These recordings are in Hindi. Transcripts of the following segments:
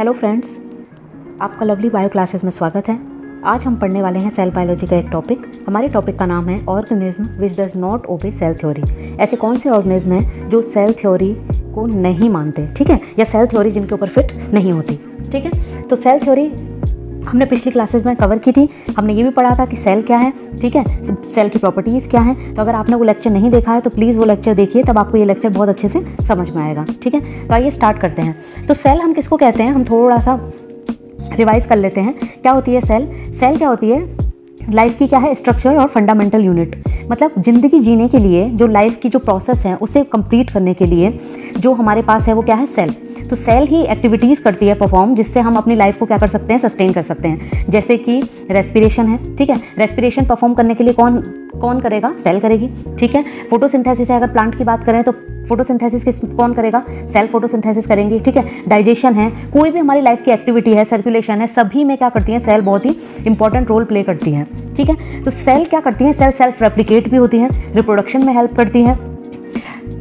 हेलो फ्रेंड्स, आपका लवली बायो क्लासेस में स्वागत है। आज हम पढ़ने वाले हैं सेल बायोलॉजी का एक टॉपिक। हमारे टॉपिक का नाम है organism which does not obey cell theory. ऐसे कौन से ऑर्गेनिज्म हैं जो सेल थ्योरी को नहीं मानते, ठीक है, या सेल थ्योरी जिनके ऊपर फिट नहीं होती, ठीक है। तो सेल थ्योरी हमने पिछली क्लासेस में कवर की थी। हमने ये भी पढ़ा था कि सेल क्या है, ठीक है, सेल की प्रॉपर्टीज़ क्या हैं। तो अगर आपने वो लेक्चर नहीं देखा है तो प्लीज़ वो लेक्चर देखिए, तब आपको ये लेक्चर बहुत अच्छे से समझ में आएगा, ठीक है। तो आइए स्टार्ट करते हैं। तो सेल हम किसको कहते हैं, हम थोड़ा सा रिवाइज कर लेते हैं। क्या होती है सेल? सेल क्या होती है? लाइफ की क्या है? स्ट्रक्चर और फंडामेंटल यूनिट। मतलब ज़िंदगी जीने के लिए जो लाइफ की जो प्रोसेस है उसे कंप्लीट करने के लिए जो हमारे पास है वो क्या है? सेल। तो सेल ही एक्टिविटीज़ करती है परफॉर्म, जिससे हम अपनी लाइफ को क्या कर सकते हैं? सस्टेन कर सकते हैं। जैसे कि रेस्पिरेशन है, ठीक है। रेस्पिरेशन परफॉर्म करने के लिए कौन करेगा? सेल करेगी, ठीक है। फोटोसिंथेसिस है, अगर प्लांट की बात करें तो फोटोसिंथेसिस कौन करेगा? सेल फोटोसिंथेसिस करेंगी, ठीक है। डाइजेशन है, कोई भी हमारी लाइफ की एक्टिविटी है, सर्कुलेशन है, सभी में क्या करती हैं? सेल बहुत ही इंपॉर्टेंट रोल प्ले करती हैं, ठीक है। तो सेल क्या करती हैं? सेल सेल्फ रेप्लिकेट भी होती हैं, रिप्रोडक्शन में हेल्प करती हैं,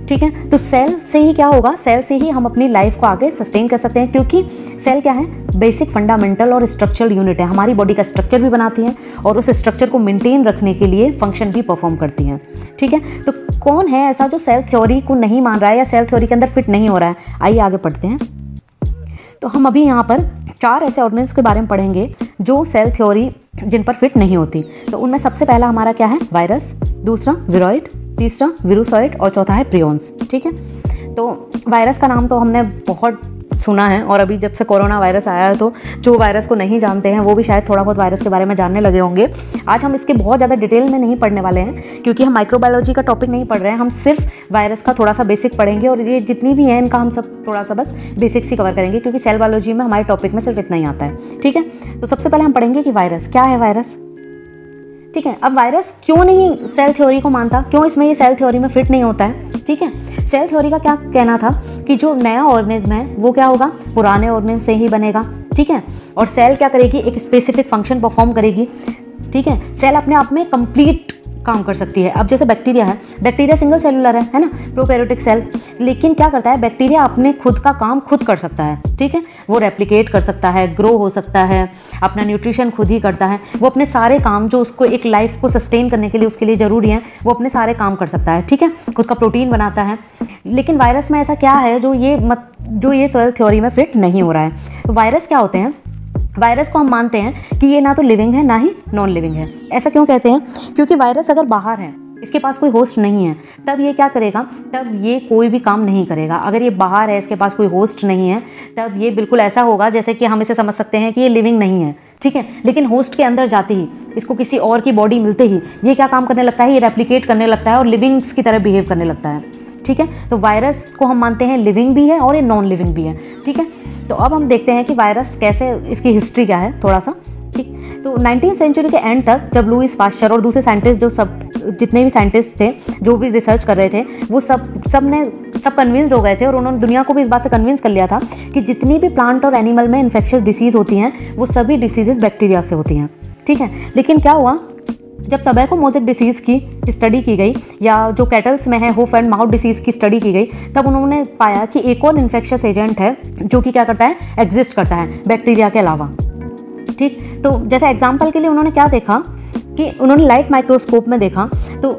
ठीक है। तो सेल से ही क्या होगा? सेल से ही हम अपनी लाइफ को आगे सस्टेन कर सकते हैं, क्योंकि सेल क्या है? बेसिक फंडामेंटल और स्ट्रक्चरल यूनिट है। हमारी बॉडी का स्ट्रक्चर भी बनाती हैं और उस स्ट्रक्चर को मेंटेन रखने के लिए फंक्शन भी परफॉर्म करती हैं, ठीक है। तो कौन है ऐसा जो सेल थ्योरी को नहीं मान रहा है या सेल थ्योरी के अंदर फिट नहीं हो रहा है? आइए आगे पढ़ते हैं। तो हम अभी यहाँ पर 4 ऐसे ऑर्गेनिज्म के बारे में पढ़ेंगे जो सेल थ्योरी जिन पर फिट नहीं होती। तो उनमें सबसे पहला हमारा क्या है? वायरस, दूसरा विरोइड, तीसरा विरुसॉइड और चौथा है प्रियॉन्स, ठीक है। तो वायरस का नाम तो हमने बहुत सुना है, और अभी जब से कोरोना वायरस आया है तो जो वायरस को नहीं जानते हैं वो भी शायद थोड़ा बहुत वायरस के बारे में जानने लगे होंगे। आज हम इसके बहुत ज़्यादा डिटेल में नहीं पढ़ने वाले हैं, क्योंकि हम माइक्रोबायोलॉजी का टॉपिक नहीं पढ़ रहे हैं। हम सिर्फ वायरस का थोड़ा सा बेसिक पढ़ेंगे, और ये जितनी भी हैं इनका हम सब थोड़ा सा बस बेसिक्स ही कवर करेंगे, क्योंकि सेल बायोलॉजी में हमारे टॉपिक में सिर्फ इतना ही आता है, ठीक है। तो सबसे पहले हम पढ़ेंगे कि वायरस क्या है। वायरस, ठीक है। अब वायरस क्यों नहीं सेल थ्योरी को मानता, क्यों इसमें ये सेल थ्योरी में फिट नहीं होता है, ठीक है। सेल थ्योरी का क्या कहना था कि जो नया ऑर्गेनिज्म है वो क्या होगा? पुराने ऑर्गेनिज्म से ही बनेगा, ठीक है। और सेल क्या करेगी? एक स्पेसिफिक फंक्शन परफॉर्म करेगी, ठीक है। सेल अपने आप में कंप्लीट काम कर सकती है। अब जैसे बैक्टीरिया है, बैक्टीरिया सिंगल सेलुलर है ना, प्रोकैरियोटिक सेल। लेकिन क्या करता है? बैक्टीरिया अपने खुद का काम खुद कर सकता है, ठीक है। वो रेप्लिकेट कर सकता है, ग्रो हो सकता है, अपना न्यूट्रिशन खुद ही करता है। वो अपने सारे काम जो उसको एक लाइफ को सस्टेन करने के लिए उसके लिए ज़रूरी है, वो अपने सारे काम कर सकता है, ठीक है। खुद का प्रोटीन बनाता है। लेकिन वायरस में ऐसा क्या है जो ये सेल थ्योरी में फिट नहीं हो रहा है? तो वायरस क्या होते हैं? वायरस को हम मानते हैं कि ये ना तो लिविंग है ना ही नॉन लिविंग है। ऐसा क्यों कहते हैं? क्योंकि वायरस अगर बाहर है, इसके पास कोई होस्ट नहीं है, तब ये क्या करेगा? तब ये कोई भी काम नहीं करेगा। अगर ये बाहर है, इसके पास कोई होस्ट नहीं है, तब ये बिल्कुल ऐसा होगा जैसे कि हम इसे समझ सकते हैं कि ये लिविंग नहीं है, ठीक है। लेकिन होस्ट के अंदर जाते ही, इसको किसी और की बॉडी मिलते ही ये क्या काम करने लगता है? ये रेप्लिकेट करने लगता है और लिविंग्स की तरह बिहेव करने लगता है, ठीक है। तो वायरस को हम मानते हैं लिविंग भी है और ये नॉन लिविंग भी है, ठीक है। तो अब हम देखते हैं कि वायरस कैसे, इसकी हिस्ट्री क्या है थोड़ा सा, ठीक। तो 19वीं सेंचुरी के एंड तक जब लुईस पास्चर और दूसरे साइंटिस्ट जितने भी साइंटिस्ट थे जो भी रिसर्च कर रहे थे, वो सब कन्विंस्ड हो गए थे, और उन्होंने दुनिया को भी इस बात से कन्विंस कर लिया था कि जितनी भी प्लांट और एनिमल में इन्फेक्शियस डिसीज़ होती हैं वो सभी डिसीजेज बैक्टीरिया से होती हैं, ठीक है। लेकिन क्या हुआ? जब टबैको मोज़ेक डिसीज़ की स्टडी की गई, या जो कैटल्स में है हूफ एंड माउथ डिसीज़ की स्टडी की गई, तब उन्होंने पाया कि एक और इन्फेक्शियस एजेंट है जो कि क्या करता है? एग्जिस्ट करता है बैक्टीरिया के अलावा, ठीक। तो जैसे एग्जांपल के लिए उन्होंने क्या देखा कि उन्होंने लाइट माइक्रोस्कोप में देखा। तो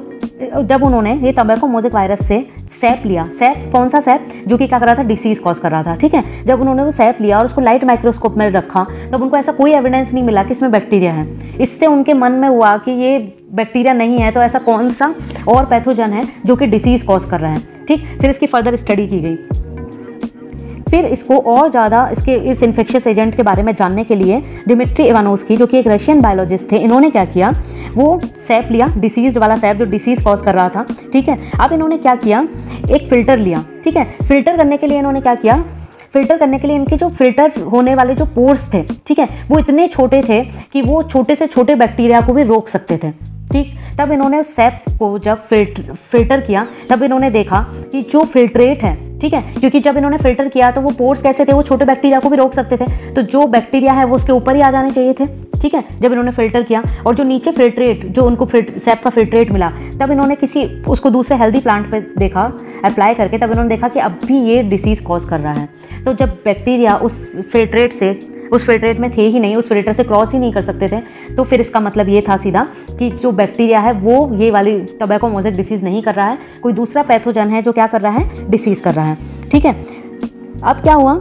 जब उन्होंने ये टबैको मोज़ेक वायरस से सैप लिया, सैप कौन सा सैप? जो कि क्या कर रहा था? डिसीज़ कॉज कर रहा था, ठीक है। जब उन्होंने वो सैप लिया और उसको लाइट माइक्रोस्कोप में रखा, तब उनको ऐसा कोई एविडेंस नहीं मिला कि इसमें बैक्टीरिया है। इससे उनके मन में हुआ कि ये बैक्टीरिया नहीं है, तो ऐसा कौन सा और पैथोजन है जो कि डिसीज़ कॉज कर रहा है, ठीक। फिर इसकी फर्दर स्टडी की गई। फिर इसको और ज़्यादा इस इन्फेक्शियस एजेंट के बारे में जानने के लिए डिमिट्री इवानोव्स्की, जो कि एक रशियन बायोलॉजिस्ट थे, इन्होंने क्या किया? वो सैप लिया, डिसीज वाला सैप जो डिसीज़ कॉज कर रहा था, ठीक है। अब इन्होंने क्या किया? एक फ़िल्टर लिया, ठीक है। फ़िल्टर करने के लिए इन्होंने क्या किया? फ़िल्टर करने के लिए इनके जो फ़िल्टर होने वाले जो पोर्स थे, ठीक है, वो इतने छोटे थे कि वो छोटे से छोटे बैक्टीरिया को भी रोक सकते थे, ठीक। तब इन्होंने उस सैप को जब फिल्टर किया, तब इन्होंने देखा कि जो फिल्ट्रेट है, ठीक है, क्योंकि जब इन्होंने फिल्टर किया तो वो पोर्स कैसे थे? वो छोटे बैक्टीरिया को भी रोक सकते थे, तो जो बैक्टीरिया है वो उसके ऊपर ही आ जाने चाहिए थे, ठीक है, जब इन्होंने फिल्टर किया और जो नीचे फिल्ट्रेट, जो उनको सेप का फिल्ट्रेट मिला, तब इन्होंने उसको दूसरे हेल्दी प्लांट पे देखा अप्लाई करके, तब इन्होंने देखा कि अब भी ये डिसीज़ कॉज कर रहा है। तो जब बैक्टीरिया उस फिल्ट्रेट में थे ही नहीं, उस फिल्टर से क्रॉस ही नहीं कर सकते थे, तो फिर इसका मतलब ये था सीधा कि जो बैक्टीरिया है वो ये वाली टोबैको मोज़ेक डिसीज़ नहीं कर रहा है, कोई दूसरा पैथोजन है जो क्या कर रहा है, डिसीज़ कर रहा है। ठीक है, अब क्या हुआ,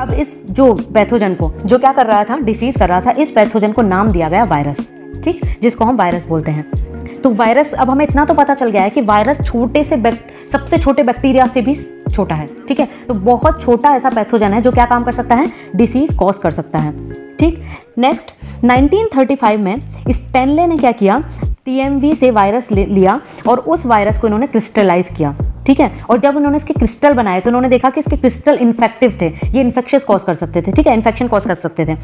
अब इस जो पैथोजन को जो क्या कर रहा था, डिसीज़ कर रहा था, इस पैथोजन को नाम दिया गया वायरस, ठीक, जिसको हम वायरस बोलते हैं। तो वायरस, अब हमें इतना तो पता चल गया है कि वायरस छोटे से सबसे छोटे बैक्टीरिया से भी छोटा है। ठीक है, तो बहुत छोटा ऐसा पैथोजन है जो क्या काम कर सकता है, डिसीज़ कॉज कर सकता है। ठीक, नेक्स्ट 1935 में स्टैनले ने क्या किया, TMV से वायरस लिया और उस वायरस को इन्होंने क्रिस्टलाइज किया। ठीक है, और जब उन्होंने इसके क्रिस्टल बनाए तो उन्होंने देखा कि इसके क्रिस्टल इन्फेक्टिव थे, ये इन्फेक्शियस कॉज कर सकते थे। ठीक है, इन्फेक्शन कॉज कर सकते थे।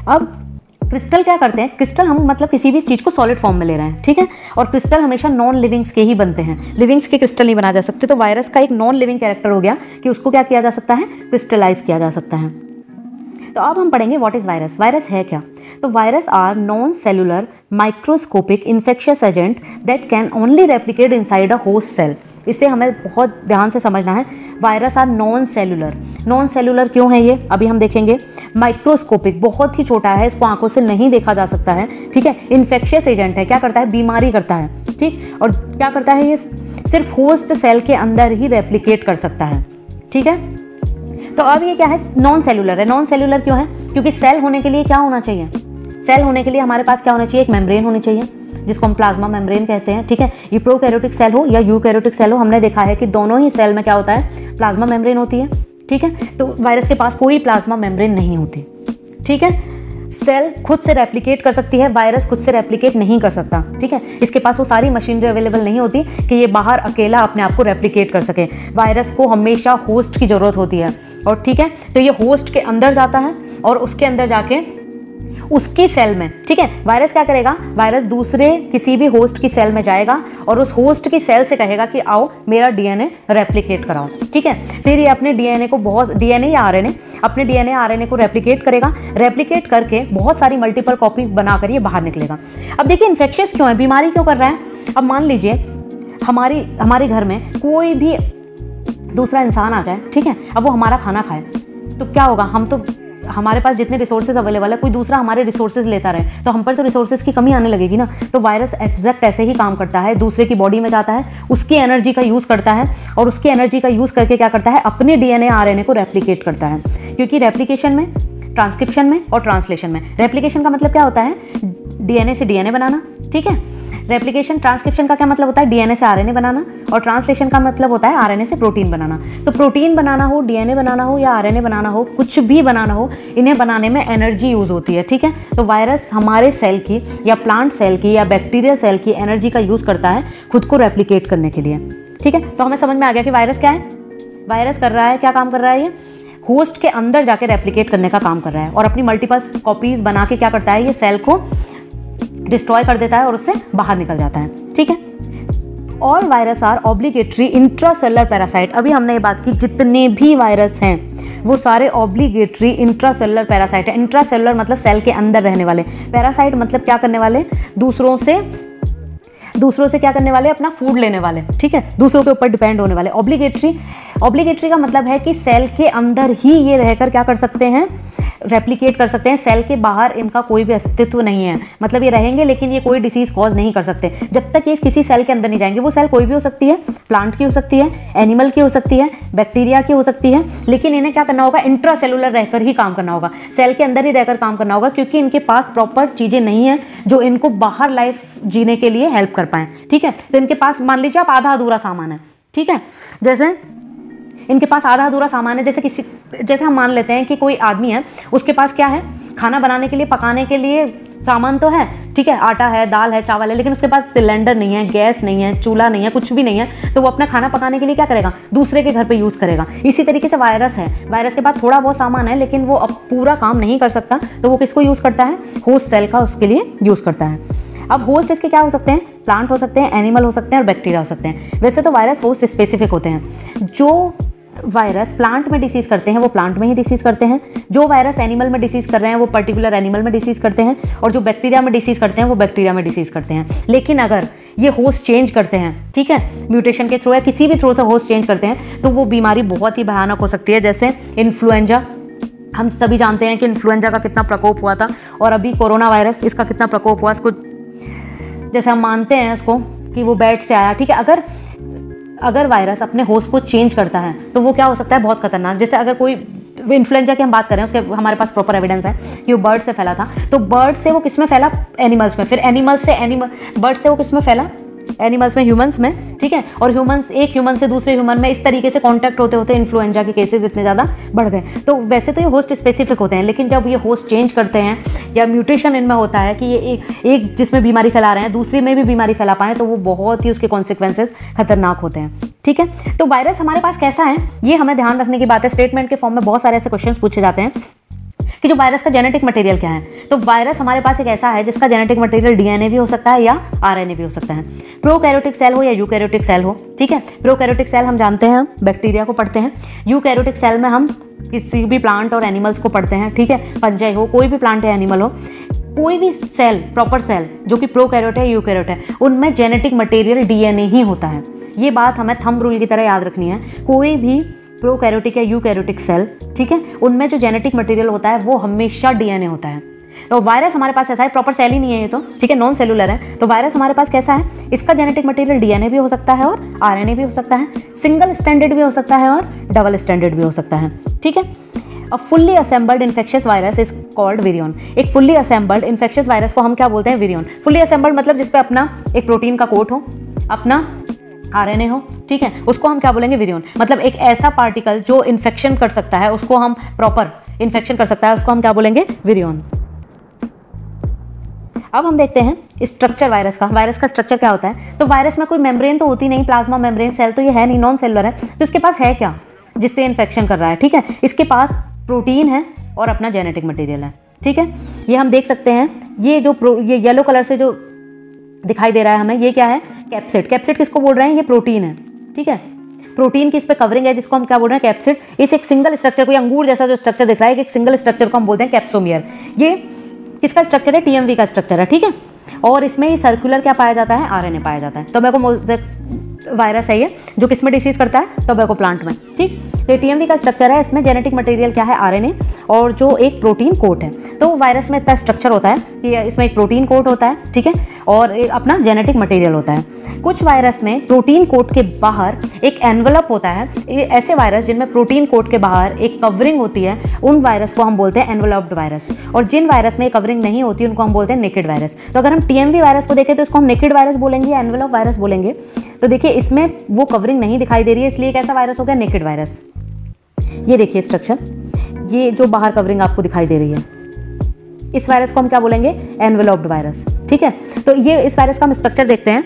अब क्रिस्टल क्या करते हैं, क्रिस्टल हम मतलब किसी भी चीज़ को सॉलिड फॉर्म में ले रहे हैं। ठीक है, और क्रिस्टल हमेशा नॉन लिविंग्स के ही बनते हैं, लिविंग्स के क्रिस्टल नहीं बनाए जा सकते। तो वायरस का एक नॉन लिविंग कैरेक्टर हो गया कि उसको क्या किया जा सकता है, क्रिस्टलाइज किया जा सकता है। तो अब हम पढ़ेंगे व्हाट इज वायरस। वायरस है क्या? तो virus are non cellular microscopic infectious agent that can only replicate inside a host cell. इसे हमें बहुत ध्यान से समझना है। Virus are non cellular. Non cellular क्यों है ये, अभी हम देखेंगे। माइक्रोस्कोपिक, बहुत ही छोटा है, इसको आंखों से नहीं देखा जा सकता है। ठीक है, इन्फेक्शियस एजेंट है, क्या करता है, बीमारी करता है। ठीक, और क्या करता है, ये सिर्फ होस्ट सेल के अंदर ही रेप्लिकेट कर सकता है। ठीक है, तो अब ये क्या है, नॉन सेलुलर है। नॉन सेलुलर क्यों है, क्योंकि सेल होने के लिए क्या होना चाहिए, सेल होने के लिए हमारे पास क्या होना चाहिए, एक मेम्ब्रेन होनी चाहिए जिसको हम प्लाज्मा मेम्ब्रेन कहते हैं। ठीक है, ये प्रोकैरियोटिक सेल हो या यूकैरियोटिक सेल हो, हमने देखा है कि दोनों ही सेल में क्या होता है, प्लाज्मा मेम्ब्रेन होती है। ठीक है, तो वायरस के पास कोई प्लाज्मा मेम्ब्रेन नहीं होती। ठीक है, सेल खुद से रेप्लिकेट कर सकती है, वायरस खुद से रेप्लिकेट नहीं कर सकता। ठीक है, इसके पास वो सारी मशीनरी अवेलेबल नहीं होती कि ये बाहर अकेला अपने आप को रेप्लिकेट कर सके। वायरस को हमेशा होस्ट की ज़रूरत होती है। और ठीक है, तो ये होस्ट के अंदर जाता है और उसके अंदर जाके उसकी सेल में, ठीक है, वायरस क्या करेगा, वायरस दूसरे किसी भी होस्ट की सेल में जाएगा और उस होस्ट की सेल से कहेगा कि आओ मेरा DNA रेप्लिकेट कराओ। ठीक है, फिर ये अपने DNA को DNA या RNA, अपने DNA RNA को रेप्लिकेट करेगा। रेप्लिकेट करके बहुत सारी मल्टीपल कॉपी बनाकर ये बाहर निकलेगा। अब देखिए इन्फेक्शियस क्यों है, बीमारी क्यों कर रहा है। अब मान लीजिए हमारे घर में कोई भी दूसरा इंसान आ जाए, ठीक है, अब वो हमारा खाना खाए तो क्या होगा, हम तो हमारे पास जितने रिसोर्सेज अवेलेबल है, कोई दूसरा हमारे रिसोर्सेज लेता रहे तो हम पर तो रिसोर्सेज की कमी आने लगेगी ना। तो वायरस एग्जैक्ट ऐसे ही काम करता है, दूसरे की बॉडी में जाता है, उसकी एनर्जी का यूज़ करता है और उसकी एनर्जी का यूज़ करके क्या करता है, अपने DNA RNA को रेप्लिकेट करता है। क्योंकि रेप्लिकेशन में, ट्रांसक्रिप्शन में और ट्रांसलेशन में, रेप्लिकेशन का मतलब क्या होता है, DNA से DNA बनाना। ठीक है, रेप्लिकेशन, ट्रांसक्रिप्शन का क्या मतलब होता है, DNA से RNA बनाना, और ट्रांसलेशन का मतलब होता है RNA से प्रोटीन बनाना। तो प्रोटीन बनाना हो, DNA बनाना हो या RNA बनाना हो, कुछ भी बनाना हो, इन्हें बनाने में एनर्जी यूज़ होती है। ठीक है, तो वायरस हमारे सेल की या प्लांट सेल की या बैक्टीरियल सेल की एनर्जी का यूज़ करता है खुद को रेप्लिकेट करने के लिए। ठीक है, तो हमें समझ में आ गया कि वायरस क्या है। वायरस कर रहा है, क्या काम कर रहा है, ये होस्ट के अंदर जाके रेप्लिकेट करने का काम कर रहा है और अपनी मल्टीपल कॉपीज़ बना के क्या करता है, ये सेल को डिस्ट्रॉय कर देता है और उससे बाहर निकल जाता है। ठीक है, all virus are obligatory intracellular parasite. अभी हमने ये बात की, जितने भी वायरस हैं वो सारे ऑब्लिगेटरी इंट्रासेलुलर पैरासाइट है। इंट्रासेलुलर मतलब सेल के अंदर रहने वाले, पैरासाइट मतलब क्या करने वाले, दूसरों से क्या करने वाले, अपना फूड लेने वाले। ठीक है, दूसरों के ऊपर डिपेंड होने वाले। ऑब्लिगेटरी का मतलब है कि सेल के अंदर ही ये रहकर क्या कर सकते हैं, रेप्लिकेट कर सकते हैं, सेल के बाहर इनका कोई भी अस्तित्व नहीं है। मतलब ये रहेंगे लेकिन ये कोई डिसीज़ कॉज नहीं कर सकते जब तक ये किसी सेल के अंदर नहीं जाएंगे। वो सेल कोई भी हो सकती है, प्लांट की हो सकती है, एनिमल की हो सकती है, बैक्टीरिया की हो सकती है, लेकिन इन्हें क्या करना होगा, इंट्रासेलुलर रहकर ही काम करना होगा, सेल के अंदर ही रहकर काम करना होगा, क्योंकि इनके पास प्रॉपर चीज़ें नहीं हैं जो इनको बाहर लाइफ जीने के लिए हेल्प कर पाएँ। ठीक है, तो इनके पास मान लीजिए आप आधा अधूरा सामान है। ठीक है, जैसे इनके पास आधा अधूरा सामान है, जैसे हम मान लेते हैं कि कोई आदमी है, उसके पास क्या है, खाना बनाने के लिए, पकाने के लिए सामान तो है, ठीक है, आटा है, दाल है, चावल है, लेकिन उसके पास सिलेंडर नहीं है, गैस नहीं है, चूल्हा नहीं है, कुछ भी नहीं है, तो वो अपना खाना पकाने के लिए क्या करेगा, दूसरे के घर पे यूज़ करेगा। इसी तरीके से वायरस है, वायरस के पास थोड़ा बहुत सामान है लेकिन वो अब पूरा काम नहीं कर सकता, तो वो किसको यूज़ करता है, होस्ट सेल का उसके लिए यूज़ करता है। अब होस्ट इसके क्या हो सकते हैं, प्लांट हो सकते हैं, एनिमल हो सकते हैं और बैक्टीरिया हो सकते हैं। वैसे तो वायरस होस्ट स्पेसिफिक होते हैं। जो वायरस प्लांट में डिसीज करते हैं वो प्लांट में ही डिसीज करते हैं, जो वायरस एनिमल में डिसीज कर रहे हैं वो पर्टिकुलर एनिमल में डिसीज करते हैं, और जो बैक्टीरिया में डिसीज करते हैं वो बैक्टीरिया में डिसीज करते हैं। लेकिन अगर ये होस्ट चेंज करते हैं, ठीक है, म्यूटेशन के थ्रू या किसी भी थ्रू से होस्ट चेंज करते हैं, तो वो बीमारी बहुत ही भयानक हो सकती है। जैसे इन्फ्लुएंजा, हम सभी जानते हैं कि इन्फ्लुएंजा का कितना प्रकोप हुआ था, और अभी कोरोना वायरस, इसका कितना प्रकोप हुआ। इसको जैसे हम मानते हैं इसको कि वो बैट से आया, ठीक है। अगर वायरस अपने होस्ट को चेंज करता है तो वो क्या हो सकता है, बहुत खतरनाक। जैसे अगर कोई इन्फ्लुएंजा की हम बात करें, उसके हमारे पास प्रॉपर एविडेंस है कि वो बर्ड से फैला था, तो बर्ड से वो किस में फैला, एनिमल्स में, फिर एनिमल्स से बर्ड से वो किस में फैला, एनिमल्स में, ह्यूमंस में, ठीक है। और ह्यूमंस, एक ह्यूमन से दूसरे ह्यूमन में इस तरीके से कांटेक्ट होते होते इन्फ्लुएंजा के केसेस इतने ज़्यादा बढ़ गए। तो वैसे तो ये होस्ट स्पेसिफिक होते हैं, लेकिन जब ये होस्ट चेंज करते हैं या म्यूटेशन इनमें होता है कि ये एक जिसमें बीमारी फैला रहे हैं दूसरे में भी बीमारी फैला पाएँ, तो वो बहुत ही उसके कॉन्सिक्वेंसेस खतरनाक होते हैं, ठीक है। तो वायरस हमारे पास कैसा है, ये हमें ध्यान रखने की बात है। स्टेटमेंट के फॉर्म में बहुत सारे ऐसे क्वेश्चन पूछे जाते हैं कि जो वायरस का जेनेटिक मटेरियल क्या है। तो वायरस हमारे पास एक ऐसा है जिसका जेनेटिक मटेरियल डीएनए भी हो सकता है या आरएनए भी हो सकता है। प्रोकैरियोटिक सेल हो या यूकैरियोटिक सेल हो, ठीक है। प्रोकैरियोटिक सेल हम जानते हैं बैक्टीरिया को पढ़ते हैं, यूकैरियोटिक सेल में हम किसी भी प्लांट और एनिमल्स को पढ़ते हैं, ठीक है। फंजाई हो, कोई भी प्लांट या एनिमल हो, कोई भी सेल, प्रॉपर सेल जो कि प्रोकैरियोट है, यूकैरियोट है, उनमें जेनेटिक मटेरियल डीएनए ही होता है। ये बात हमें थंब रूल की तरह याद रखनी है। कोई भी प्रोकैरियोटिक या यूकैरियोटिक सेल, ठीक है, उनमें जो जेनेटिक मटेरियल होता है वो हमेशा डीएनए होता है। तो वायरस हमारे पास ऐसा है, प्रॉपर सेल ही नहीं है ये तो, ठीक है, नॉन सेलुलर है। तो वायरस हमारे पास कैसा है, इसका जेनेटिक मटेरियल डीएनए भी हो सकता है और आरएनए भी हो सकता है, सिंगल स्टैंडर्ड भी हो सकता है और डबल स्टैंडर्ड भी हो सकता है, ठीक है। A fully assembled infectious virus is called virion. एक फुल्ली असेंबल्ड इन्फेक्शियस वायरस को हम क्या बोलते हैं, विरियन। फुल्ली असेंबल्ड मतलब जिसपे अपना एक प्रोटीन का कोट हो, अपना आरएनए हो, ठीक है, उसको हम क्या बोलेंगे, विरियन। मतलब एक ऐसा पार्टिकल जो इन्फेक्शन कर सकता है, उसको हम प्रॉपर इन्फेक्शन कर सकता है, उसको हम क्या बोलेंगे, विरियन। अब हम देखते हैं स्ट्रक्चर वायरस का। वायरस का स्ट्रक्चर क्या होता है, तो वायरस में कोई मेम्ब्रेन तो होती नहीं, प्लाज्मा मेम्ब्रेन, सेल तो ये है नहीं, नॉन सेलुलर है। तो इसके पास है क्या जिससे इन्फेक्शन कर रहा है, ठीक है, इसके पास प्रोटीन है और अपना जेनेटिक मटेरियल है, ठीक है। ये हम देख सकते हैं, ये जो ये येलो कलर से जो दिखाई दे रहा है हमें, ये क्या है, कैप्सिड। कैप्सिड किसको बोल रहे हैं, ये प्रोटीन है, ठीक है। प्रोटीन की इस पे कवरिंग है जिसको हम क्या बोल रहे हैं, कैप्सिड। इस एक सिंगल स्ट्रक्चर को, अंगूर जैसा जो स्ट्रक्चर दिख रहा है, एक सिंगल स्ट्रक्चर को हम बोलते हैं कैप्सोमियर। ये किसका स्ट्रक्चर है, टीएमवी का स्ट्रक्चर है, ठीक है। और इसमें ये सर्कुलर क्या पाया जाता है, आरएनए पाया जाता है। टोबैको वायरस है ये, जो किसमें डिसीज करता है, टोबैको प्लांट में, ठीक। तो टीएमवी का स्ट्रक्चर है, इसमें जेनेटिक मटेरियल क्या है, आरएनए, और जो एक प्रोटीन कोट है। तो वायरस में इतना स्ट्रक्चर होता है कि इसमें एक प्रोटीन कोट होता है, ठीक है, और अपना जेनेटिक मटेरियल होता है। कुछ वायरस में प्रोटीन कोट के बाहर एक एनवलप होता है। ऐसे वायरस जिनमें प्रोटीन कोट के बाहर एक कवरिंग होती है, उन वायरस को हम बोलते हैं एनवलप्ड वायरस। और जिन वायरस में कवरिंग नहीं होती उनको हम बोलते हैं नेकेड वायरस। तो अगर हम टीएमवी वायरस को देखें तो इसको हम नेकेड वायरस बोलेंगे या एनवलप वायरस बोलेंगे। तो देखिए इसमें वो कवरिंग नहीं दिखाई दे रही है, इसलिए कैसा वायरस हो गया, नेकेड वायरस। ये देखिए स्ट्रक्चर, ये जो बाहर कवरिंग आपको दिखाई दे रही है, इस वायरस को हम क्या बोलेंगे, एनवेलप्ड वायरस, ठीक है। तो ये इस वायरस का हम स्ट्रक्चर देखते हैं,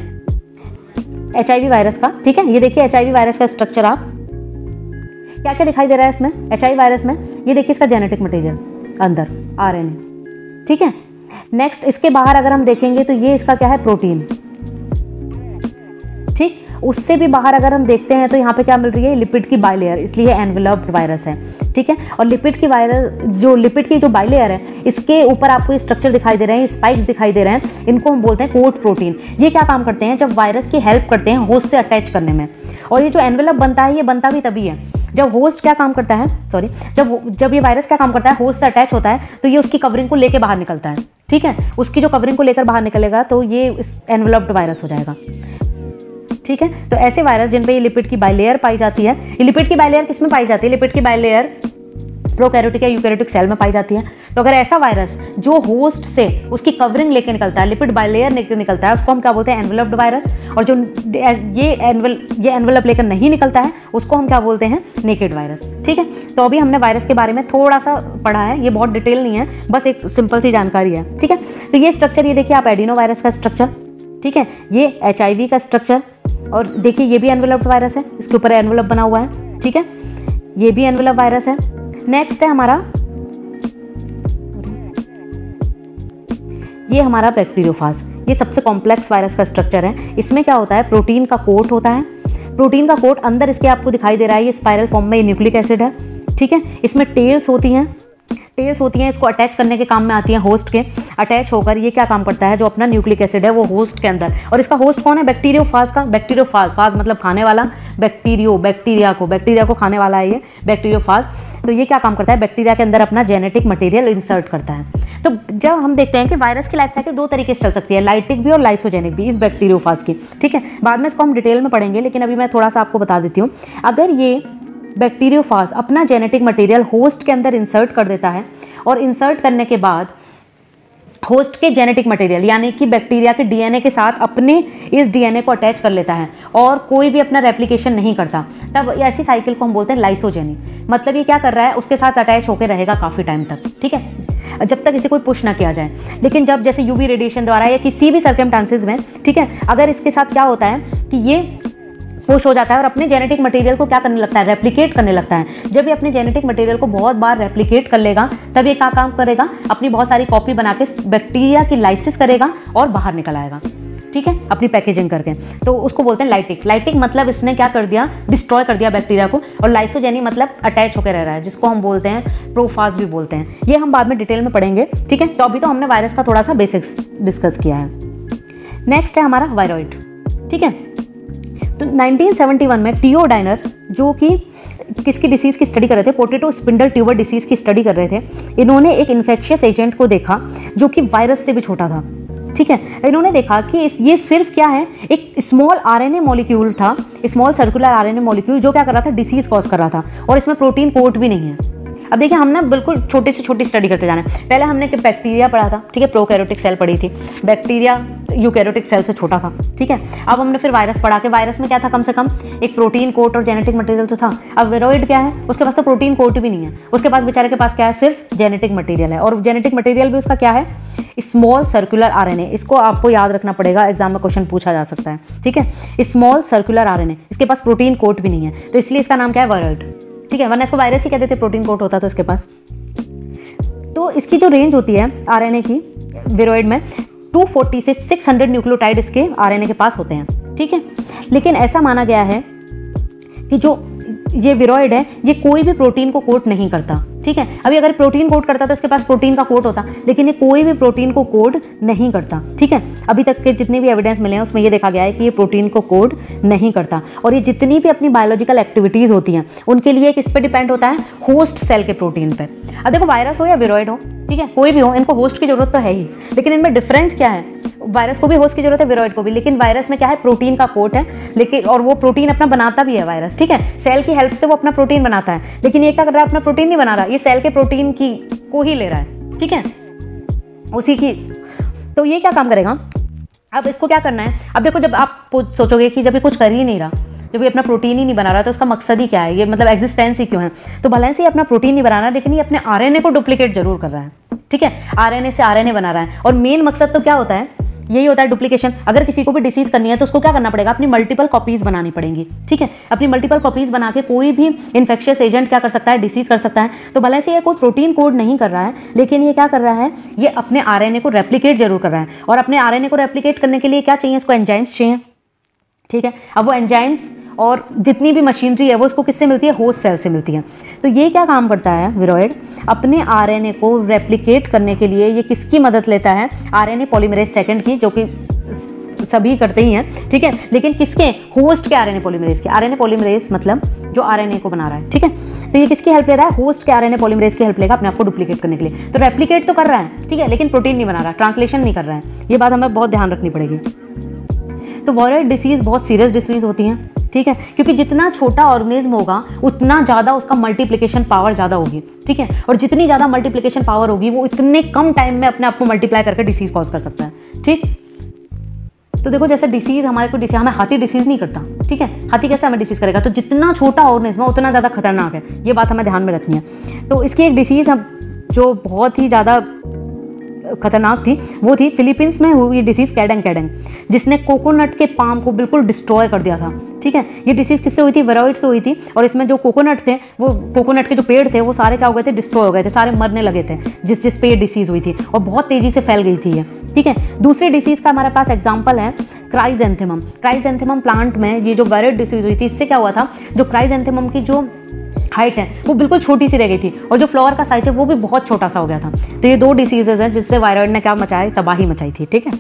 एचआईवी वायरस का, ठीक है। ये देखिए एचआईवी वायरस का स्ट्रक्चर, आप क्या क्या दिखाई दे रहा है इसमें, एचआईवी वायरस में ये देखिए इसका जेनेटिक मटेरियल अंदर आरएनए, ठीक है। नेक्स्ट इसके बाहर अगर हम देखेंगे तो ये इसका क्या है, प्रोटीन, ठीक। उससे भी बाहर अगर हम देखते हैं तो यहाँ पे क्या मिल रही है, लिपिड की बाइलेयर, इसलिए एनवेलप्ड वायरस है, ठीक है। और लिपिड की लिपिड की जो बाइलेयर है, इसके ऊपर आपको ये स्ट्रक्चर दिखाई दे रहे हैं, स्पाइक्स दिखाई दे रहे हैं, इनको हम बोलते हैं कोट प्रोटीन। ये क्या काम करते हैं, जब वायरस की हेल्प करते हैं होस्ट से अटैच करने में। और ये जो एनवेलप बनता है, ये बनता भी तभी है जब होस्ट क्या काम करता है, सॉरी, जब ये वायरस क्या काम करता है, होस्ट से अटैच होता है, तो ये उसकी कवरिंग को लेकर बाहर निकलता है, ठीक है। उसकी जो कवरिंग को लेकर बाहर निकलेगा तो ये एनवेलप्ड वायरस हो जाएगा, ठीक है। तो ऐसे वायरस जिन पे ये लिपिड की बाइलेयर पाई जाती है, ये लिपिड की बाइलेयर किस में पाई जाती है, लिपिड की बाइलेयर प्रोकैरियोटिक या यूकैरियोटिक सेल में पाई जाती है। तो अगर ऐसा वायरस जो होस्ट से उसकी कवरिंग लेके निकलता है, लिपिड बाइलेयर लेकर निकलता है, उसको हम क्या बोलते हैं, एनवेलप्ड वायरस। और जो ये एनवेलप लेकर नहीं निकलता है, उसको हम क्या बोलते हैं, नेकेड वायरस, ठीक है। तो अभी हमने वायरस के बारे में थोड़ा सा पढ़ा है, ये बहुत डिटेल नहीं है, बस एक सिंपल सी जानकारी है, ठीक है। तो ये स्ट्रक्चर, ये देखिए आप एडिनो वायरस का स्ट्रक्चर, ठीक है, ये एचआईवी का स्ट्रक्चर, और देखिए ये भी एनवेलप्ड वायरस है, इसके ऊपर एनवेलप बना हुआ है, ठीक है, ये भी एनवेलप वायरस है। नेक्स्ट है हमारा, ये हमारा बैक्टीरियोफाज। ये सबसे कॉम्प्लेक्स वायरस का स्ट्रक्चर है। इसमें क्या होता है, प्रोटीन का कोट होता है, प्रोटीन का कोट अंदर इसके आपको दिखाई दे रहा है, ये स्पाइरल फॉर्म में न्यूक्लिक एसिड है, ठीक है। इसमें टेल्स होती हैं, इसको अटैच करने के काम में आती हैं होस्ट के। अटैच होकर ये क्या काम करता है, जो अपना न्यूक्लिक एसिड है वो होस्ट के अंदर, और इसका होस्ट कौन है, बैक्टीरियोफाज का। बैक्टीरियोफाज, फाज मतलब खाने वाला, बैक्टीरिया को खाने वाला है ये बैक्टीरियोफाज। तो ये क्या काम करता है, बैक्टीरिया के अंदर अपना जेनेटिक मटेरियल इंसर्ट करता है। तो जब हम देखते हैं कि वायरस की लाइफ साइकिल दो तरीके से चल सकती है, लाइटिक भी और लाइसोजेनिक भी, इस बैक्टीरियोफाज की, ठीक है। बाद में इसको हम डिटेल में पढ़ेंगे, लेकिन अभी मैं थोड़ा सा आपको बता देती हूँ। अगर ये बैक्टीरियोफाज अपना जेनेटिक मटेरियल होस्ट के अंदर इंसर्ट कर देता है, और इंसर्ट करने के बाद होस्ट के जेनेटिक मटेरियल यानी कि बैक्टीरिया के डीएनए के साथ अपने इस डीएनए को अटैच कर लेता है और कोई भी अपना रेप्लिकेशन नहीं करता, तब ऐसी साइकिल को हम बोलते हैं लाइसोजेनी। मतलब ये क्या कर रहा है, उसके साथ अटैच होकर रहेगा काफ़ी टाइम तक, ठीक है, जब तक इसे कोई पुश ना किया जाए। लेकिन जब जैसे यूवी रेडिएशन द्वारा या किसी भी सर्कमस्टांसेस में, ठीक है, अगर इसके साथ क्या होता है कि ये पुश हो जाता है और अपने जेनेटिक मटेरियल को क्या करने लगता है, रेप्लिकेट करने लगता है। जब ये अपने जेनेटिक मटेरियल को बहुत बार रेप्लिकेट कर लेगा, तब ये क्या काम करेगा, अपनी बहुत सारी कॉपी बना के बैक्टीरिया की लाइसिस करेगा और बाहर निकल आएगा, ठीक है, अपनी पैकेजिंग करके। तो उसको बोलते हैं लाइटिक। लाइटिक मतलब इसने क्या कर दिया, डिस्ट्रॉय कर दिया बैक्टीरिया को, और लाइसोजेनी मतलब अटैच होकर रह रहा है, जिसको हम बोलते हैं प्रोफाज भी बोलते हैं। ये हम बाद में डिटेल में पढ़ेंगे, ठीक है। तो अभी तो हमने वायरस का थोड़ा सा बेसिक्स डिस्कस किया है। नेक्स्ट है हमारा वायरॉइड, ठीक है। तो 1971 में टीओ डाइनर, जो कि किसकी डिसीज़ की स्टडी कर रहे थे, पोटैटो स्पिंडल ट्यूबर डिसीज़ की स्टडी कर रहे थे, इन्होंने एक इन्फेक्शियस एजेंट को देखा जो कि वायरस से भी छोटा था, ठीक है। इन्होंने देखा कि ये सिर्फ क्या है, एक स्मॉल आरएनए मॉलिक्यूल था, स्मॉल सर्कुलर आरएनए मॉलिक्यूल, जो क्या कर रहा था, डिसीज़ कॉज कर रहा था, और इसमें प्रोटीन कोट भी नहीं है। अब देखिए, हम ना बिल्कुल छोटे से छोटी स्टडी करते जाना है। पहले हमने बैक्टीरिया पढ़ा था, ठीक है, प्रोकैरियोटिक सेल पढ़ी थी। बैक्टीरिया यूकैरियोटिक सेल से छोटा था, ठीक है। अब हमने फिर वायरस पढ़ा के वायरस में क्या था, कम से कम एक प्रोटीन कोट और जेनेटिक मटेरियल तो था। अब विरोइड क्या है, उसके पास तो प्रोटीन कोट भी नहीं है, उसके पास बेचारे के पास क्या है, सिर्फ जेनेटिक मटेरियल है, और जेनेटिक मटेरियल भी उसका क्या है, स्मॉल सर्कुलर आरएनए। इसको आपको याद रखना पड़ेगा, एग्जाम में क्वेश्चन पूछा जा सकता है, ठीक है। स्मॉल सर्कुलर आरएनए, इसके पास प्रोटीन कोट भी नहीं है, तो इसलिए इसका नाम क्या है, वायरॉइड, ठीक है। वरना इसको वायरस ही कहते थे, प्रोटीन कोट होता तो इसके पास। तो इसकी जो रेंज होती है आरएनए की विरोइड में, 240 से 600 न्यूक्लियोटाइड इसके आरएनए के पास होते हैं, ठीक है। लेकिन ऐसा माना गया है कि जो ये विरोइड है, ये कोई भी प्रोटीन को कोट नहीं करता, ठीक है। अभी अगर प्रोटीन कोट करता तो इसके पास प्रोटीन का कोट होता, लेकिन ये कोई भी प्रोटीन को कोड नहीं करता, ठीक है। अभी तक के जितने भी एविडेंस मिले हैं उसमें ये देखा गया है कि ये प्रोटीन को कोड नहीं करता, और ये जितनी भी अपनी बायोलॉजिकल एक्टिविटीज़ होती हैं उनके लिए किस पे डिपेंड होता है, होस्ट सेल के प्रोटीन पे। अब देखो, वायरस हो या विरोइड हो, ठीक है, कोई भी हो, इनको होस्ट की जरूरत तो है ही, लेकिन इनमें डिफरेंस क्या है, वायरस को भी होस्ट की जरूरत है, विरोइड को भी, लेकिन वायरस में क्या है, प्रोटीन का कोट है, लेकिन और वो प्रोटीन अपना बनाता भी है वायरस, ठीक है, सेल की हेल्प से वो अपना प्रोटीन बनाता है। लेकिन ये क्या कर रहा है, अपना प्रोटीन नहीं बना रहा, ये सेल के प्रोटीन की को ही ले रहा है, ठीक है, उसी की। तो ये क्या काम करेगा, अब इसको क्या करना है। अब देखो, जब आप सोचोगे कि जब ये कुछ कर ही नहीं रहा, जब ये अपना प्रोटीन ही नहीं बना रहा, तो उसका मकसद ही क्या है, ये मतलब एग्जिस्टेंस ही क्यों है। तो भले से ये अपना प्रोटीन नहीं बना रहा, लेकिन ये अपने आरएनए को डुप्लीकेट जरूर कर रहा है, ठीक है, आरएनए से आरएनए बना रहा है। और मेन मकसद तो क्या होता है, यही होता है डुप्लीकेशन। अगर किसी को भी डिसीज करनी है तो उसको क्या करना पड़ेगा, अपनी मल्टीपल कॉपीज बनानी पड़ेंगी, ठीक है। अपनी मल्टीपल कॉपीज बना के कोई भी इन्फेक्शियस एजेंट क्या कर सकता है, डिसीज कर सकता है। तो भले से ये कोई प्रोटीन कोड नहीं कर रहा है, लेकिन ये क्या कर रहा है, ये अपने आरएनए को रेप्लिकेट जरूर कर रहा है। और अपने आरएनए को रेप्लिकेट करने के लिए क्या चाहिए, इसको एंजाइम्स चाहिए, ठीक है। अब वो एंजाइम्स और जितनी भी मशीनरी है वो उसको किससे मिलती है, होस्ट सेल से मिलती है। तो ये क्या काम करता है विरोइड, अपने आरएनए को रेप्लिकेट करने के लिए ये किसकी मदद लेता है, आरएनए पॉलीमरेज सेकंड की, जो कि सभी करते ही हैं, ठीक है, लेकिन किसके, होस्ट के आरएनए पॉलीमरेज के। आरएनए पॉलीमरेज मतलब जो आरएनए को बना रहा है, ठीक है। तो ये किसकी हेल्प ले रहा है, होस्ट के आरएनए पॉलीमरेज की हेल्प लेगा अपने आप को डुप्लीकेट करने के लिए। तो रेप्लिकेट तो कर रहा है, ठीक है, लेकिन प्रोटीन नहीं बना रहा, ट्रांसलेशन नहीं कर रहा है। ये बात हमें बहुत ध्यान रखनी पड़ेगी। तो वायरॉइड डिसीज़ बहुत सीरियस डिसीज़ होती हैं, ठीक है, क्योंकि जितना छोटा ऑर्गेनिज्म होगा उतना ज़्यादा उसका मल्टीप्लिकेशन पावर ज़्यादा होगी, ठीक है। और जितनी ज़्यादा मल्टीप्लिकेशन पावर होगी वो इतने कम टाइम में अपने आप को मल्टीप्लाई करके डिसीज़ कॉज कर सकता है, ठीक। तो देखो, जैसे डिसीज़ हमारे को हमें हाथी डिसीज़ नहीं करता, ठीक है, हाथी कैसे हमें डिसीज़ करेगा। तो जितना छोटा ऑर्गेनिज्म है उतना ज़्यादा खतरनाक है, ये बात हमें ध्यान में रखनी है। तो इसकी एक डिसीज़ जो बहुत ही ज़्यादा खतरनाक थी वो थी फिलीपींस में हुई डिसीज़ कैडेंग कैडेंग, जिसने कोकोनट के पाम को बिल्कुल डिस्ट्रॉय कर दिया था। ठीक है, ये डिसीज़ किससे हुई थी? वायरॉइड से हुई थी। और इसमें जो कोकोनट थे, वो कोकोनट के जो पेड़ थे वो सारे क्या हो गए थे? डिस्ट्रॉय हो गए थे, सारे मरने लगे थे जिस पे ये डिसीज़ हुई थी, और बहुत तेज़ी से फैल गई थी ये। ठीक है, दूसरी डिसीज़ का हमारे पास एग्जाम्पल है क्राइजेंथेमम। क्राइजेंथेमम प्लांट में ये जो वायरॉइड डिसीज़ हुई थी, इससे क्या हुआ था? जो क्राइजेंथेमम की जो हाइट है वो बिल्कुल छोटी सी रह गई थी, और जो फ्लावर का साइज है वो भी बहुत छोटा सा हो गया था। तो ये 2 डिसीजेज हैं जिससे वायरॉइड ने क्या मचाया? तबाही मचाई थी। ठीक है,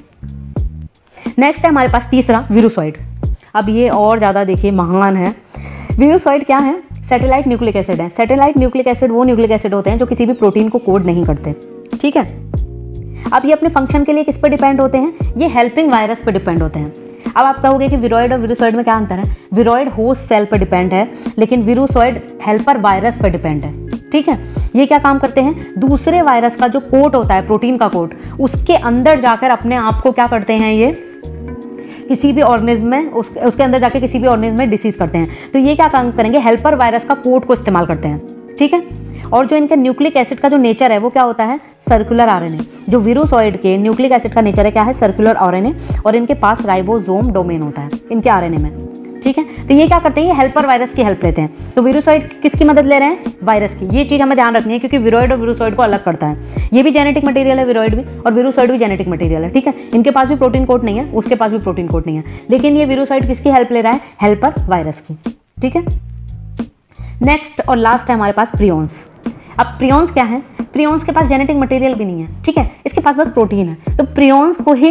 नेक्स्ट है हमारे पास तीसरा वीरुसॉइड। अब ये और ज़्यादा देखिए महान है। वीरुसॉइड क्या है? सैटेलाइट न्यूक्लिक एसिड है। सैटेलाइट न्यूक्लिक एसिड वो न्यूक्लिक एसिड होते हैं जो किसी भी प्रोटीन को कोड नहीं करते। ठीक है, अब ये अपने फंक्शन के लिए किस पर डिपेंड होते हैं? ये हेल्पिंग वायरस पर डिपेंड होते हैं। अब आप कहोगे कि विरोइड और वीरुसॉइड में क्या अंतर है? विरोइड होस्ट सेल पर डिपेंड है, लेकिन वीरुसॉइड हेल्पर वायरस पर डिपेंड है। ठीक है, ये क्या काम करते हैं? दूसरे वायरस का जो कोट होता है, प्रोटीन का कोट, उसके अंदर जाकर अपने आप को क्या करते हैं? ये किसी भी ऑर्गेनिज्म में उसके अंदर जाके किसी भी ऑर्गेनिज्म में डिसीज करते हैं। तो ये क्या काम करेंगे? हेल्पर वायरस का कोट को इस्तेमाल करते हैं। ठीक है, और जो इनके न्यूक्लिक एसिड का जो नेचर है वो क्या होता है? Circular RNA. जो वीरुसॉइड के न्यूक्लिक एसिड का नेचर है क्या है? सर्कुलर आरएनए, और इनके पास राइबोसोम डोमेन होता है इनके आरएनए में। ठीक है, तो ये क्या करते हैं? ये हेल्पर वायरस की हेल्प लेते हैं। तो वीरुसॉइड किसकी मदद ले रहे हैं? वायरस की। ये चीज़ हमें ध्यान रखनी है, क्योंकि विरोइड और वीरुसॉइड को अलग करता है। ये भी जेनेटिक मटेरियल है, विरोइड भी, और वीरुसॉइड भी जेनेटिक मटेरियल है। ठीक है, इनके पास भी प्रोटीन कोड नहीं है, उसके पास भी प्रोटीन कोड नहीं है, लेकिन ये वीरुसॉइड किसकी हेल्प ले रहा है? हेल्पर वायरस की। ठीक है, नेक्स्ट और लास्ट है हमारे पास प्रियॉन्स। अब प्रियॉन्स क्या है? प्रियॉन्स के पास जेनेटिक मटेरियल भी नहीं है। ठीक है, इसके पास बस प्रोटीन है। तो प्रियॉन्स को ही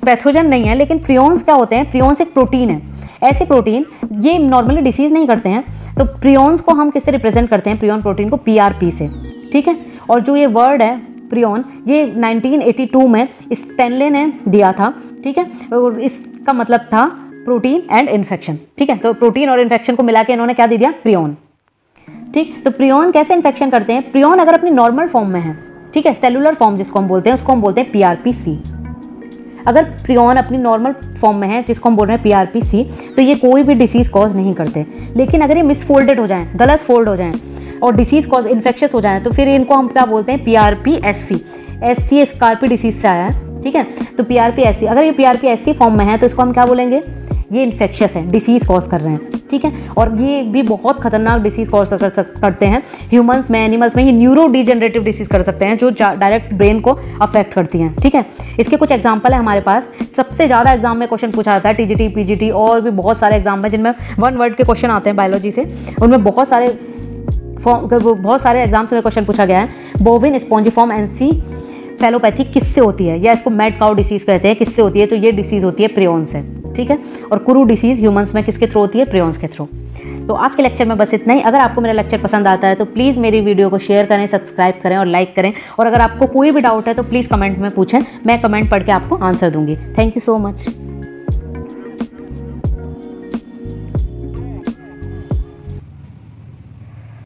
पैथोजन नहीं है, लेकिन प्रियॉन्स क्या होते हैं? प्रियॉन्स एक प्रोटीन है। ऐसे प्रोटीन ये नॉर्मली डिसीज नहीं करते हैं। तो प्रियॉन्स को हम किससे रिप्रेजेंट करते हैं? प्रियॉन प्रोटीन को PRP से। ठीक है, और जो ये वर्ड है प्रियॉन, ये 1982 में स्टेनले ने दिया था। ठीक है, और इसका मतलब था प्रोटीन एंड इन्फेक्शन। ठीक है, तो प्रोटीन और इन्फेक्शन को मिला के इन्होंने क्या दे दिया? प्रियॉन। ठीक, तो प्रियॉन कैसे इन्फेक्शन करते हैं? प्रियॉन अगर अपनी नॉर्मल फॉर्म में है, ठीक है, सेलुलर फॉर्म जिसको हम बोलते हैं, उसको हम बोलते हैं PRPC। अगर प्रियॉन अपनी नॉर्मल फॉर्म में है, जिसको हम बोल रहे हैं PRPC, तो ये कोई भी डिसीज कॉज नहीं करते। लेकिन अगर ये मिसफोल्डेड हो जाएं, गलत फोल्ड हो जाएं और डिसीज कॉज इन्फेक्शस हो जाएं, तो फिर इनको हम क्या बोलते हैं? PRPSC। SC स्कारपी डिसीज से आया है। ठीक है, तो PRPSC, अगर ये PRPSC फॉर्म में है तो इसको हम क्या बोलेंगे? ये इन्फेक्शस है, डिसीज कॉज कर रहे हैं। ठीक है, और ये भी बहुत खतरनाक डिसीज कॉज करते हैं ह्यूमंस में, एनिमल्स में। ये न्यूरो डिजेनरेटिव डिसीज कर सकते हैं जो डायरेक्ट ब्रेन को अफेक्ट करती हैं। ठीक है, इसके कुछ एग्जाम्पल है हमारे पास। सबसे ज़्यादा एग्जाम में क्वेश्चन पूछा जाता है TGT, PGT, और भी बहुत सारे एग्जाम में जिनमें 1 वर्ड के क्वेश्चन आते हैं बायोलॉजी से। उनमें बहुत सारे एग्जाम्स में क्वेश्चन पूछा गया है। बोविन स्पॉन्जिफॉर्म एन्सेफेलोपैथी किससे होती है? या इसको मैड काउ डिसीज कहते हैं। किससे होती है? तो ये डिसीज होती है प्रियॉन से। ठीक है, और कुरू डिसीज ह्यूमंस में किसके थ्रू होती है? प्रियॉन्स के थ्रू। तो आज के लेक्चर में बस इतना ही। अगर आपको मेरा लेक्चर पसंद आता है तो प्लीज़ मेरी वीडियो को शेयर करें, सब्सक्राइब करें और लाइक करें। और अगर आपको कोई भी डाउट है तो प्लीज़ कमेंट में पूछें, मैं कमेंट पढ़ के आपको आंसर दूंगी। Thank you so much.